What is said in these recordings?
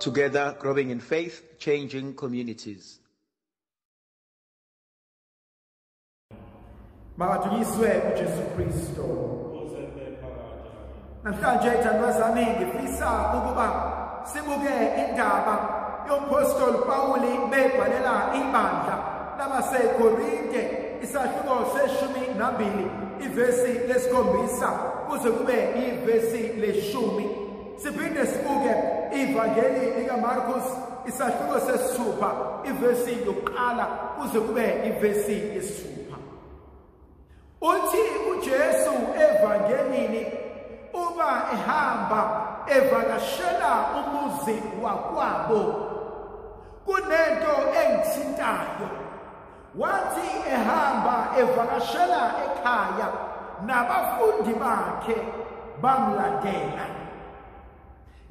together growing in faith, changing communities. Makadunyiswe uJesu Kristo. Namhlanje ithandwa zami ngifisa ukuba sibuke indaba yomphostoli Pawuli bebhalela ibandla labaseKorinte isahluko seshumi nambili ivesi lesikhombisa kuze kube ivesi leshumi. Siphinde sibuke ivangeli likaMarkus isahluko sesithupha ivesi yokuqala kuze kube ivesi yesithupha. Uthi uJesu evangelini uba ehamba evakashela umuzi wakwabo kunento engithintayo. Wathi ehamba evakashela ekhaya nabafundi bakhe bamlandela.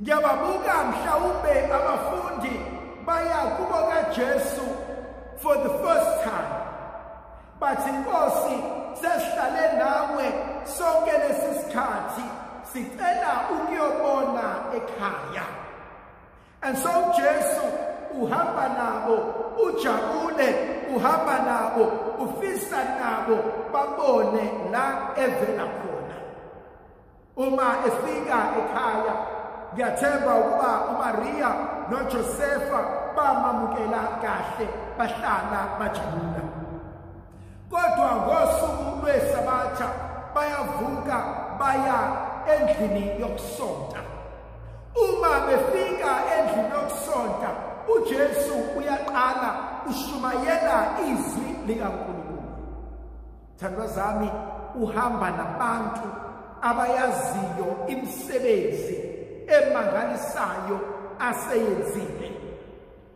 Ngiyababuka mhlawumbe abafundi baya kubo kaJesu for the first time. Bathi Nkosi, sesihlale nawe sonke lesi sikhathi sicela ukuyobona ekhaya. And so Jesu uhamba nabo, ujabule uhamba nabo, ufisa nabo babone la evela khona. Uma efika ekhaya ngiyathemba ukuba uMaria noJosefa bamamukela kahle, bahlala bajabula. Kodwa ngosuku lweSabatha bayavuka baya endlini yokusonta. Uma befika endlini yokusonta, uJesu uyaqala ushumayela izwi likaNkulunkulu. Thandwa zami, uhamba nabantu abayaziyo imisebenzi emangalisayo aseyenzile.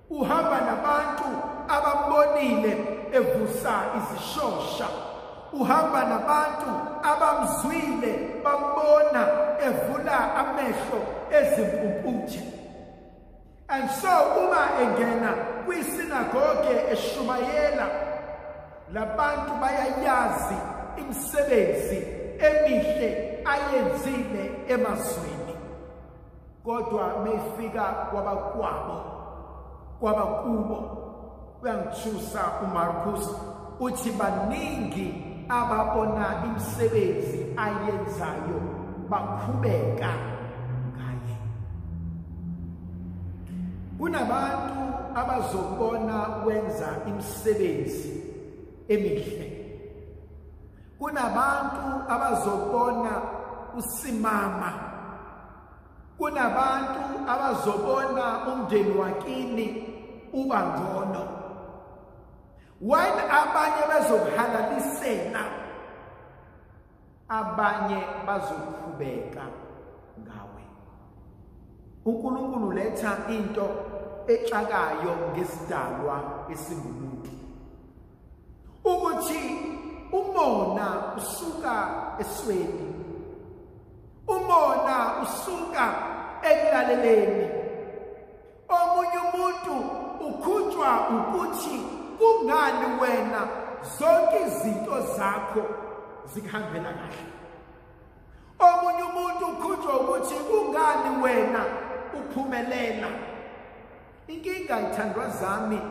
Uhamba nabantu abambonile evusa izishosha. Uhamba nabantu abamzwile bambona evula amehlo ezimpumputhe. And so uma engena kwisinagoge eshumayela, labantu bayayazi imisebenzi emihle ayenzile emazweni. Kodwa mefika kwabakubo uyangithusa uMarkus uthi baningi ababona imisebenzi ayenzayo bakhubeka ngaye. Kunabantu abazobona wenza imisebenzi emihle. Kunabantu abazobona usimama. Kunabantu abazobona umndeni wakini uba ngcono. While abanye bazokuhalalisela, abanye bazokhubeka ngawe. uNkulunkulu letha into exakayo ngesidalwa esingumuntu. Ukuthi umona usuka esweni. Umona usuka ekulaleleni. Omunye umuntu ukhutshwa ukuthi kungani wena zonke izinto zakho zikuhambela kahle. Omunye umuntu ukhutshwa ukuthi kungani wena uphumelela. Inkinga ithandwa zami,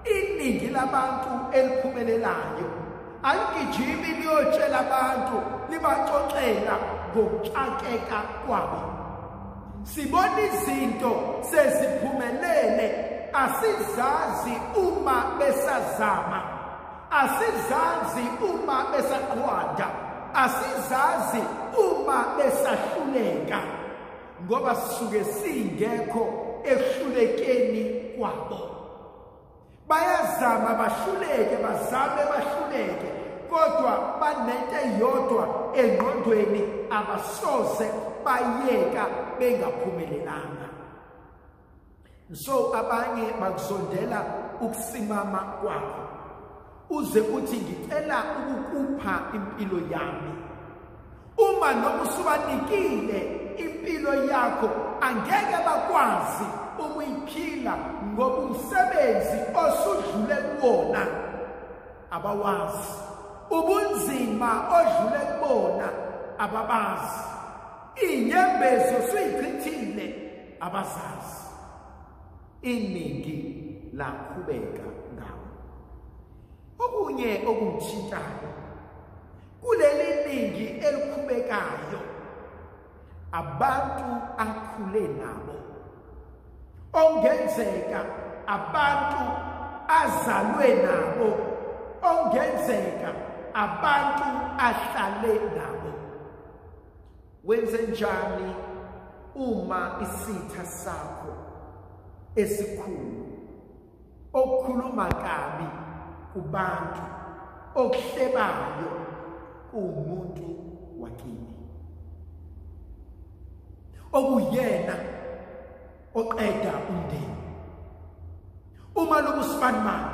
iningi labantu eliphumelelayo aligijimi liyotshela abantu libaxoxela ngokuxakeka kwabo. Sibona izinto seziphumelele, asizazi uma besazama, asizazi uma besaqhwada, asizazi uma besahluleka, ngoba sisuke singekho ekuhlulekeni kwabo. Bayazama bahluleke, bazame bahluleke, kodwa banento eyodwa engqondweni, abasoze bayeka bengaphumelelanga. So abanye bakuzondela ukusimama kwakho, uze uthi ngicela ukukupha impilo yami. Uma noma usubanikile impilo yakho, angeke bakwazi ukuyiphila ngoba umsebenzi osudlule kuwona abawazi, ubunzima odlule kubona ababazi, inyembezo suyichithile abazazi. iningi laqhubeka ngawo. Okunye okungithintayo kuleli ningi eliqhubekayo, abantu akhule nabo, ongenzeka abantu azalwe nabo, ongenzeka abantu ahlale nabo. Wenze njani uma isitha sakho esikhulu okukhuluma kabi kubantu, okuhlebayo kumuntu wakini, okuyena oqeda umndeni? Uma lo uSpanman,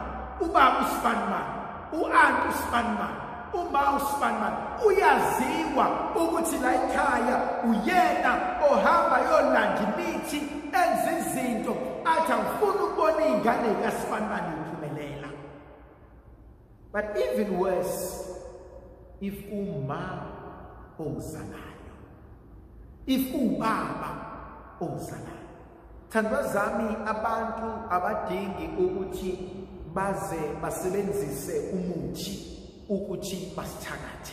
ubaba uSpanman, u-aunt uSpanman, uma uSpanman uyaziwa ukuthi la ekhaya uyena ohamba yolanda imithi, enza izinto athi angifuni ukubona ingane kaSpanman iphumelela. But even worse, if uma ongizalayo, if ubaba ongizalayo. Thandwa zami, abantu abadingi ukuthi baze basebenzise umuthi ukuthi basithakathe.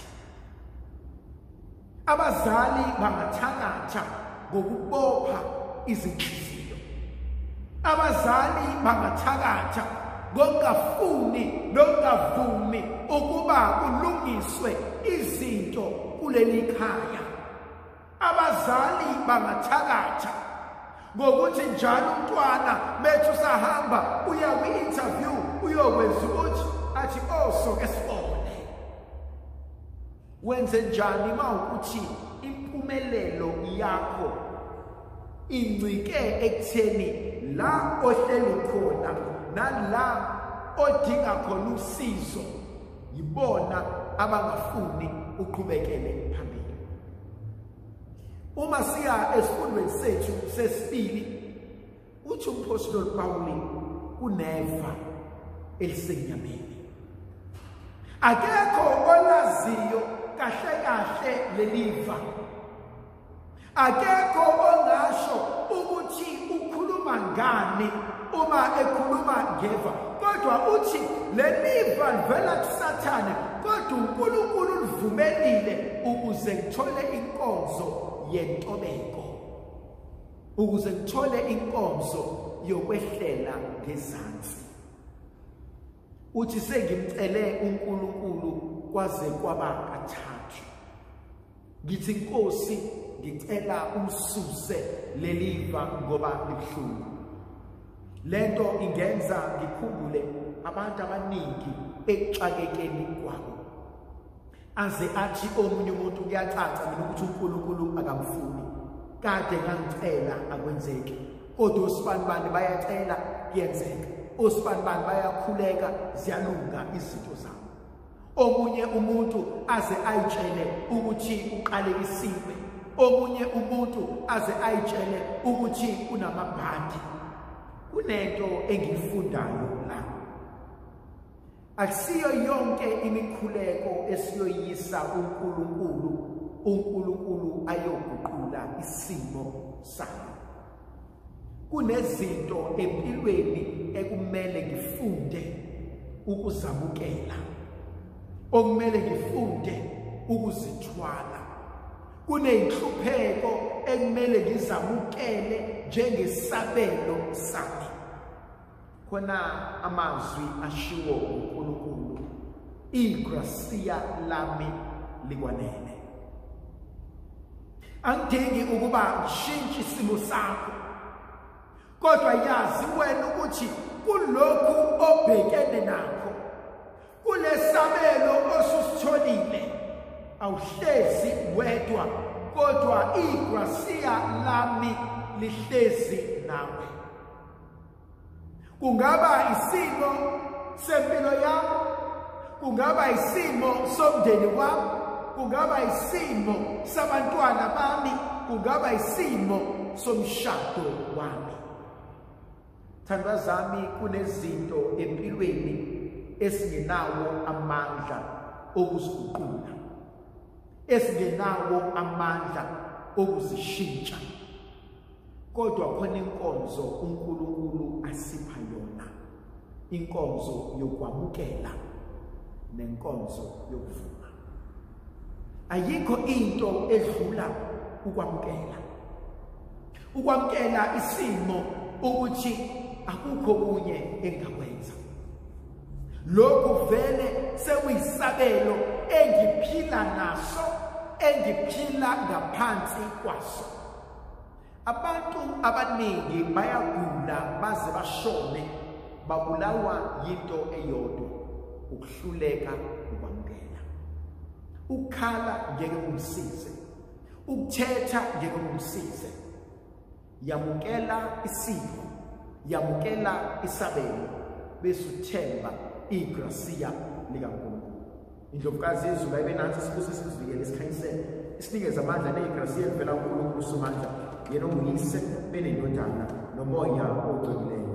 Abazali bangathakatha ngokubopha izinhliziyo. Abazali bangathakatha ngokungafuni nokungavumi ukuba kulungiswe izinto kuleli khaya. Abazali bangathakatha ngokuthi njalo umntwana bethu sahamba uya kwi-interview uyokwenza ukuthi athi soke sibone. Wenze njani mawukuthi impumelelo yakho incike ekutheni la ohleli khona nala odinga khona usizo yibona abangafuni uqhubekele phambili. Uma siya esifundweni sethu sesibili, uthi umpostoli Pawuli kuneva elisenyameni. Akekho olaziyo kahle kahle leliva. Akekho ongasho ukuthi ukhuluma ngani uma ekhuluma ngeva. Kodwa uthi leliva livela kuSathane, kodwa uNkulunkulu livumelile ukuze ngithole inkonzo yentobeko, ukuze ngithole inkonzo yokwehlela ngezansi. Uthi sengimcele uNkulunkulu kwaze kwaba kathathu. Ngithi Nkosi, ngicela umsuse leliva ngoba libuhlungu. Lento ingenza ngikhumbule abantu abaningi exakekeni kwabo. Aze athi omunye umuntu kuyacaca mina ukuthi uNkulunkulu akamfuni, kade ngangicela akwenzeke, kodwa uSpanman bayacela kuyenzeka, uSpanman bayakhuleka ziyalunga izinto zabo. Omunye umuntu aze ayitshele ukuthi uqalekisiwe, omunye umuntu aze ayitshele ukuthi kunamabhadi. Kunento engiyifundayo la. Akusiyo yonke imikhuleko esiyoyisa uNkulunkulu ayoguqula isimo sakho. Kunezinto empilweni ekumele ngifunde ukuzamukela, okumele ngifunde ukuzithwala. Kuneyinhlupheko ekumele ngizamukele njengesabelo sami. Khona amazwi ashiwo uNkulunkulu, igracia lami likwanele. Angidingi ukuba ngishintshe isimo sakho, kodwa yazi wena ukuthi kulokhu obhekene nakho, kulesabelo osusitholile, awuhlezi wedwa, kodwa igracia lami lihlezi nawe. Kungaba isimo sempilo yami, kungaba isimo somndeni wami, kungaba isimo sabantwana bami, kungaba isimo somshado wami. Thandwa zami, kunezinto empilweni esingenawo amandla okuziguqula, esingenawo amandla okuzishintsha. kodwa khona inkonzo uNkulunkulu asipha yona, inkonzo yokwamukela nenkonzo yokuvuma. Ayikho into edlula ukwamukela. Ukwamukela isimo ukuthi akukho kunye engakwenza. Lokhu vele sekuyisabelo engiphila naso, engiphila ngaphansi kwaso. Abantu abaningi bayagula baze bashone babulawa yinto eyodwa, ukuhluleka ukwamukela. Ukukhala ngeke kumsize, ukuthetha ngeke kumsize. Yamukela isimo, yamukela isabelo, bese uthemba igrasiya likaNkulunkulu. Indlovukazi yezulu ayibenansi sibuso sizivikele isikhanyisele, isinikeze amandla negrasiya evela kuNkulunkulu uSomandla, yena onguyise benendodana nomoya ogcweleyo.